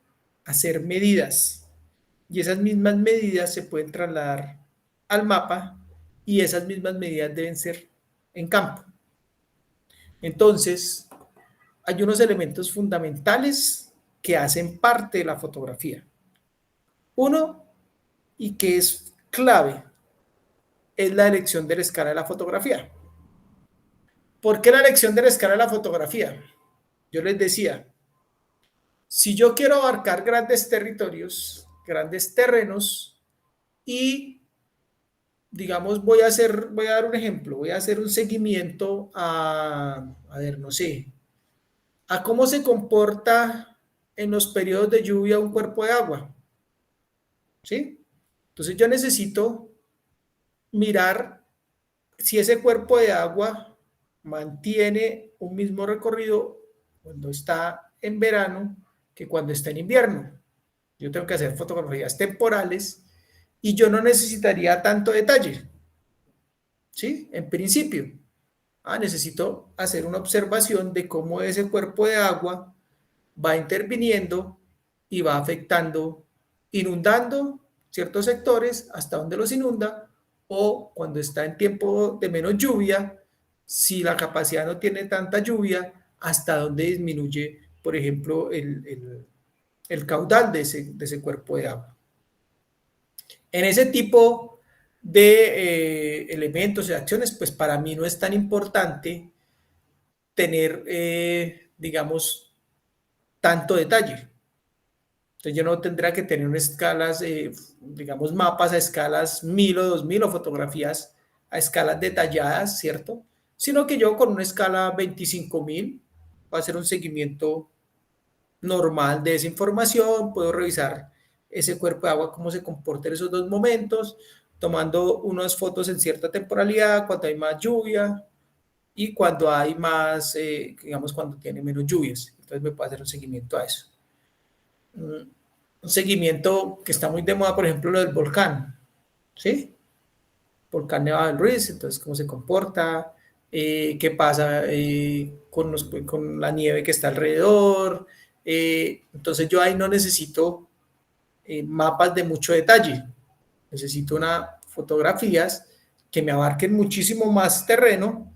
Speaker 1: hacer medidas. Y esas mismas medidas se pueden trasladar al mapa y esas mismas medidas deben ser en campo. Entonces, hay unos elementos fundamentales que hacen parte de la fotografía. Uno, y que es clave, es la elección de la escala de la fotografía. ¿Por qué la elección de la escala de la fotografía? Yo les decía, si yo quiero abarcar grandes territorios, grandes terrenos y, digamos, voy a dar un ejemplo, voy a hacer un seguimiento a ver, no sé, a cómo se comporta en los periodos de lluvia un cuerpo de agua, ¿sí? Entonces yo necesito mirar si ese cuerpo de agua mantiene un mismo recorrido cuando está en verano que cuando está en invierno. Yo tengo que hacer fotografías temporales y yo no necesitaría tanto detalle, ¿sí? En principio, necesito hacer una observación de cómo ese cuerpo de agua va interviniendo y va afectando, inundando ciertos sectores hasta donde los inunda, o cuando está en tiempo de menos lluvia, si la capacidad no tiene tanta lluvia, hasta donde disminuye, por ejemplo, el caudal de ese cuerpo de agua. En ese tipo de elementos y acciones, pues para mí no es tan importante tener, digamos, tanto detalle. Entonces yo no tendría que tener unas escalas, digamos, mapas a escalas 1000 o 2000 o fotografías a escalas detalladas, ¿cierto? Sino que yo con una escala 25.000 voy a hacer un seguimiento normal de esa información, puedo revisar ese cuerpo de agua, cómo se comporta en esos dos momentos, tomando unas fotos en cierta temporalidad, cuando hay más lluvia y cuando hay más, digamos, cuando tiene menos lluvias. Entonces me puedo hacer un seguimiento a eso. Un seguimiento que está muy de moda, por ejemplo, lo del volcán, ¿sí? Volcán Nevado del Ruiz, entonces cómo se comporta, qué pasa con la nieve que está alrededor. Entonces yo ahí no necesito mapas de mucho detalle, necesito fotografías que me abarquen muchísimo más terreno,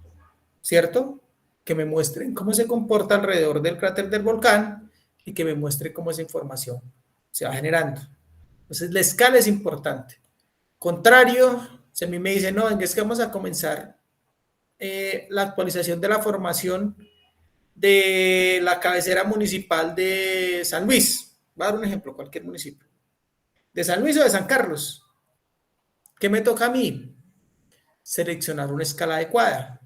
Speaker 1: ¿cierto? Que me muestren cómo se comporta alrededor del cráter del volcán y que me muestre cómo esa información se va generando. Entonces la escala es importante. Contrario, si a mí me dicen, no, es que vamos a comenzar la actualización de la formación de la cabecera municipal de San Luis. Voy a dar un ejemplo, cualquier municipio. De San Luis o de San Carlos. ¿Qué me toca a mí? Seleccionar una escala adecuada.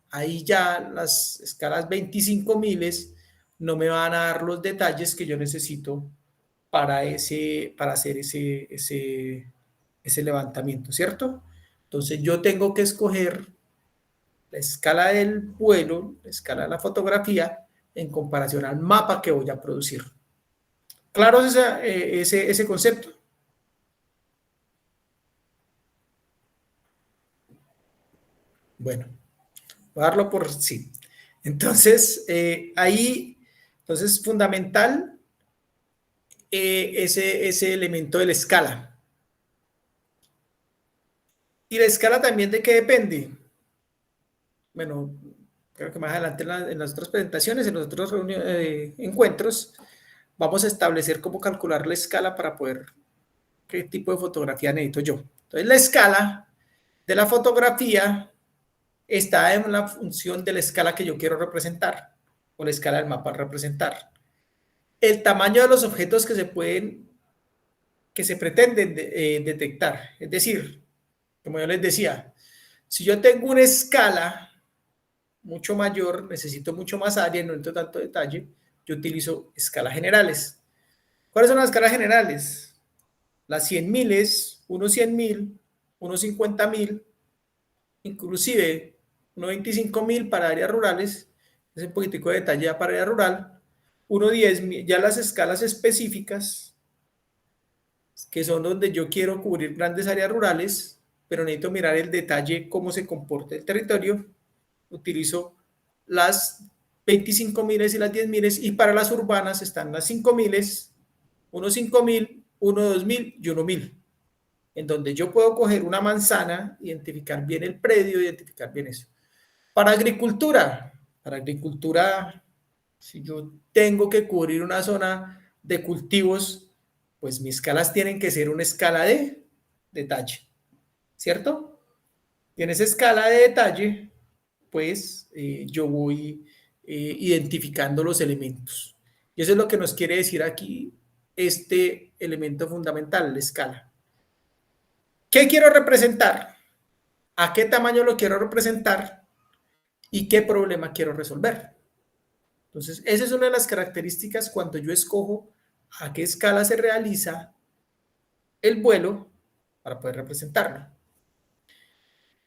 Speaker 1: Ahí ya las escalas 25.000 no me van a dar los detalles que yo necesito para hacer ese levantamiento, ¿cierto? Entonces yo tengo que escoger la escala del vuelo, la escala de la fotografía, en comparación al mapa que voy a producir. ¿Claro ese concepto? Bueno, voy a darlo por sí. Entonces, entonces es fundamental ese elemento de la escala. ¿Y la escala también de qué depende? Bueno, creo que más adelante en las otras presentaciones, en los otros encuentros, vamos a establecer cómo calcular la escala para poder, qué tipo de fotografía necesito yo. Entonces, la escala de la fotografía está en la función de la escala que yo quiero representar, o la escala del mapa a representar. El tamaño de los objetos que se pretenden detectar. Es decir, como yo les decía, si yo tengo una escala mucho mayor, necesito mucho más área, no necesito tanto detalle, yo utilizo escalas generales. ¿Cuáles son las escalas generales? Las 100.000, unos 100.000, unos 50.000, inclusive unos 25.000 para áreas rurales, es un poquitico de detalle para área rural, unos 10.000, ya las escalas específicas, que son donde yo quiero cubrir grandes áreas rurales, pero necesito mirar el detalle, cómo se comporta el territorio, utilizo las 25.000 y las 10.000, y para las urbanas están las 5.000, unos 5.000, uno 2.000 y uno 1.000, en donde yo puedo coger una manzana, identificar bien el predio, identificar bien eso. Para agricultura, si yo tengo que cubrir una zona de cultivos, pues mis escalas tienen que ser una escala de detalle, ¿cierto? Y en esa escala de detalle, pues yo voy identificando los elementos. Y eso es lo que nos quiere decir aquí este elemento fundamental, la escala. ¿Qué quiero representar? ¿A qué tamaño lo quiero representar? ¿Y qué problema quiero resolver? Entonces, esa es una de las características cuando yo escojo a qué escala se realiza el vuelo para poder representarlo.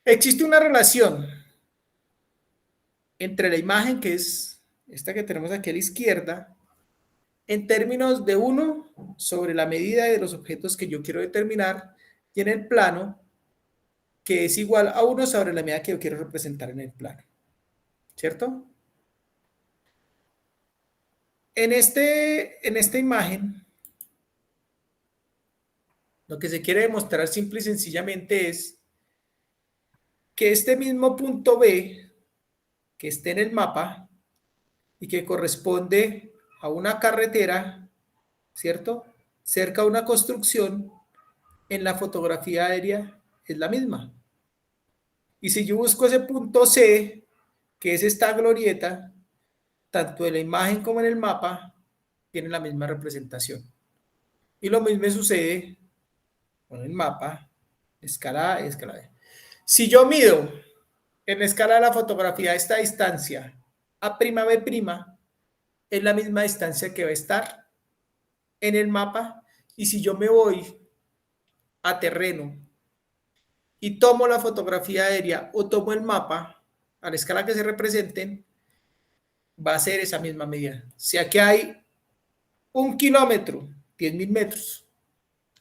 Speaker 1: Existe una relación entre la imagen, que es esta que tenemos aquí a la izquierda, en términos de 1 sobre la medida de los objetos que yo quiero determinar, y en el plano, que es igual a 1 sobre la medida que yo quiero representar en el plano. ¿Cierto? En esta imagen, lo que se quiere demostrar simple y sencillamente es que este mismo punto B, que esté en el mapa y que corresponde a una carretera, ¿cierto? Cerca a una construcción, en la fotografía aérea es la misma. Y si yo busco ese punto C, que es esta glorieta, tanto en la imagen como en el mapa, tiene la misma representación. Y lo mismo sucede con el mapa, escala A, escala B. Si yo mido en la escala de la fotografía esta distancia A'B', es la misma distancia que va a estar en el mapa. Y si yo me voy a terreno y tomo la fotografía aérea o tomo el mapa a la escala que se representen, va a ser esa misma medida. Si aquí hay 1 kilómetro, 10.000 metros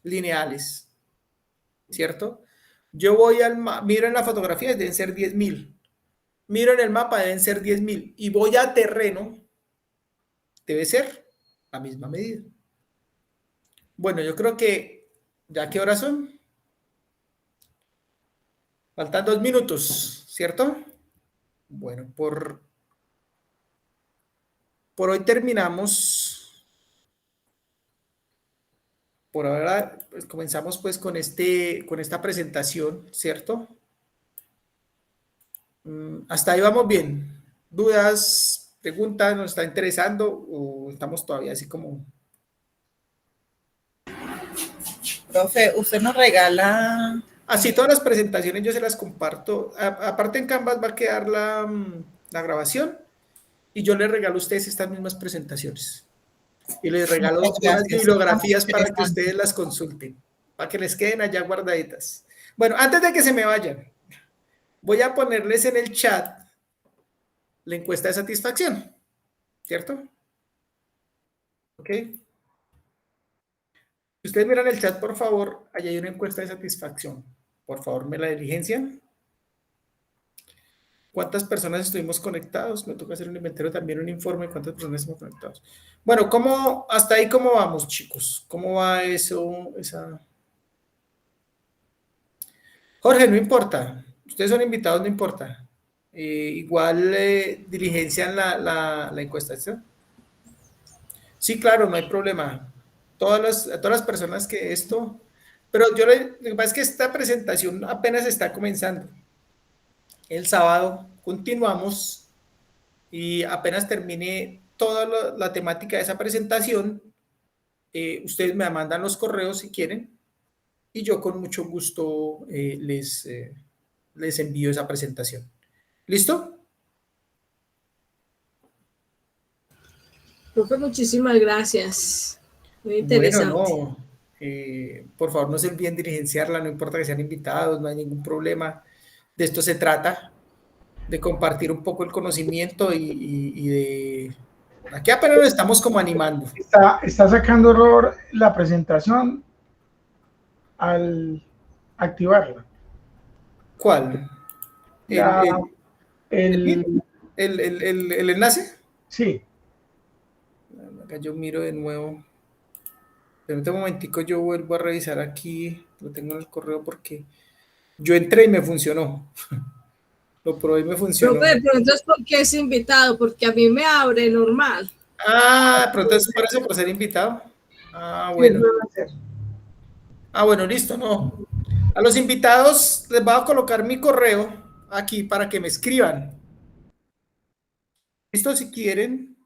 Speaker 1: lineales, ¿cierto? Yo voy miro en la fotografía, deben ser 10.000. Miro en el mapa, deben ser 10.000. Y voy a terreno, debe ser la misma medida. Bueno, yo creo que, ¿ya qué horas son? Faltan 2 minutos, ¿cierto? Bueno, por hoy terminamos. Por ahora pues, comenzamos pues con esta presentación, ¿cierto? Hasta ahí vamos bien. ¿Dudas, preguntas, nos está interesando o estamos todavía así como...
Speaker 6: Profe, usted nos regala...
Speaker 1: Así todas las presentaciones yo se las comparto. Aparte en Canvas va a quedar la grabación y yo les regalo a ustedes estas mismas presentaciones. Y les regalo unas bibliografías para que ustedes las consulten, para que les queden allá guardaditas. Bueno, antes de que se me vayan, voy a ponerles en el chat la encuesta de satisfacción, ¿cierto? ¿Ok? Si ustedes miran el chat, por favor, allá hay una encuesta de satisfacción. Por favor, me la diligencian. ¿Cuántas personas estuvimos conectados? Me toca hacer un inventario también, un informe de cuántas personas estamos conectados. Bueno, hasta ahí cómo vamos, chicos? ¿Cómo va eso? Jorge, no importa. Ustedes son invitados, no importa. Igual diligencian la encuesta, ¿sí? Sí, claro, no hay problema. Todas las personas que esto... Pero lo que pasa es que esta presentación apenas está comenzando. El sábado continuamos y apenas termine toda la temática de esa presentación, ustedes me mandan los correos si quieren y yo con mucho gusto les envío esa presentación. ¿Listo?
Speaker 5: Profe, muchísimas gracias. Muy interesante.
Speaker 1: Bueno, no, por favor no se olviden diligenciarla, no importa que sean invitados, no hay ningún problema. De esto se trata, de compartir un poco el conocimiento y de... Aquí apenas lo estamos como animando.
Speaker 2: Está sacando error la presentación al activarla.
Speaker 1: ¿Cuál? ¿El enlace?
Speaker 2: Sí.
Speaker 1: Acá yo miro de nuevo. Pero en este momentico yo vuelvo a revisar aquí. Lo tengo en el correo porque yo entré y me funcionó. Lo probé y me funcionó.
Speaker 5: Profe, pero entonces, ¿por qué es invitado? Porque a mí me abre normal.
Speaker 1: Ah, pero entonces por eso, por ser invitado. Ah, bueno. Ah, bueno, listo, no. A los invitados les voy a colocar mi correo aquí para que me escriban. ¿Listo? Si quieren.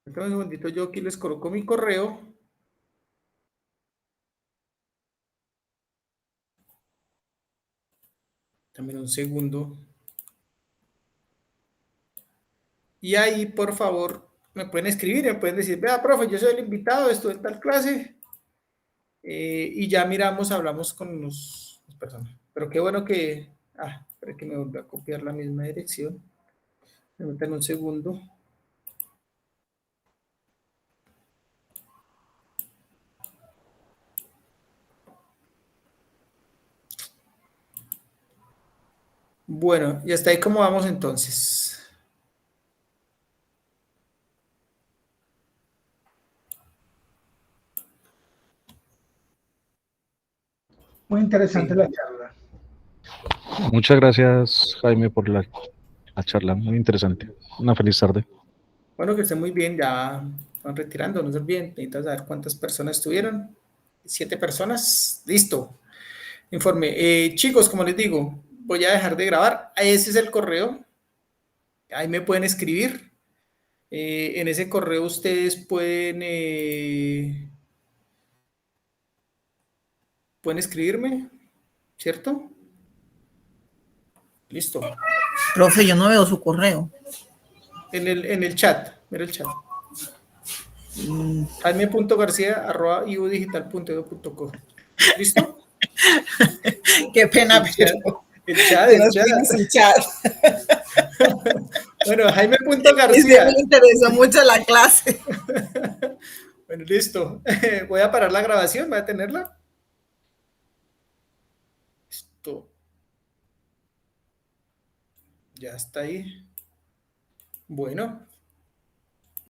Speaker 1: Un segundito, yo aquí les coloco mi correo. También un segundo. Y ahí, por favor, me pueden escribir, me pueden decir, vea, profe, yo soy el invitado, estuve en tal clase y ya miramos, hablamos con las personas. Pero qué bueno que... espera que me vuelva a copiar la misma dirección. Permítanme un segundo. Bueno, y hasta ahí cómo vamos entonces.
Speaker 2: Muy interesante
Speaker 1: Sí.
Speaker 2: la charla.
Speaker 4: Muchas gracias, Jaime, por la charla. Muy interesante. Una feliz tarde.
Speaker 1: Bueno, que estén muy bien, ya van retirando, no se olviden, necesito saber cuántas personas estuvieron. 7 personas, listo. Informe. Chicos, como les digo, voy a dejar de grabar. Ese es el correo. Ahí me pueden escribir. En ese correo ustedes pueden escribirme, ¿cierto? Listo.
Speaker 6: Profe, yo no veo su correo.
Speaker 1: En el chat, mira el chat. jaime.garcia@iudigital.edu.co. ¿Listo?
Speaker 6: Qué pena,
Speaker 1: El chat,
Speaker 6: pero
Speaker 1: el chat,
Speaker 6: tú
Speaker 1: el
Speaker 6: nos
Speaker 1: chat.
Speaker 6: tienes el chat.
Speaker 1: Bueno,
Speaker 6: Y se
Speaker 1: jaime.garcia.
Speaker 6: me interesó mucho la clase.
Speaker 1: Bueno, listo. Voy a parar la grabación, voy a tenerla. Listo. Ya está ahí. Bueno.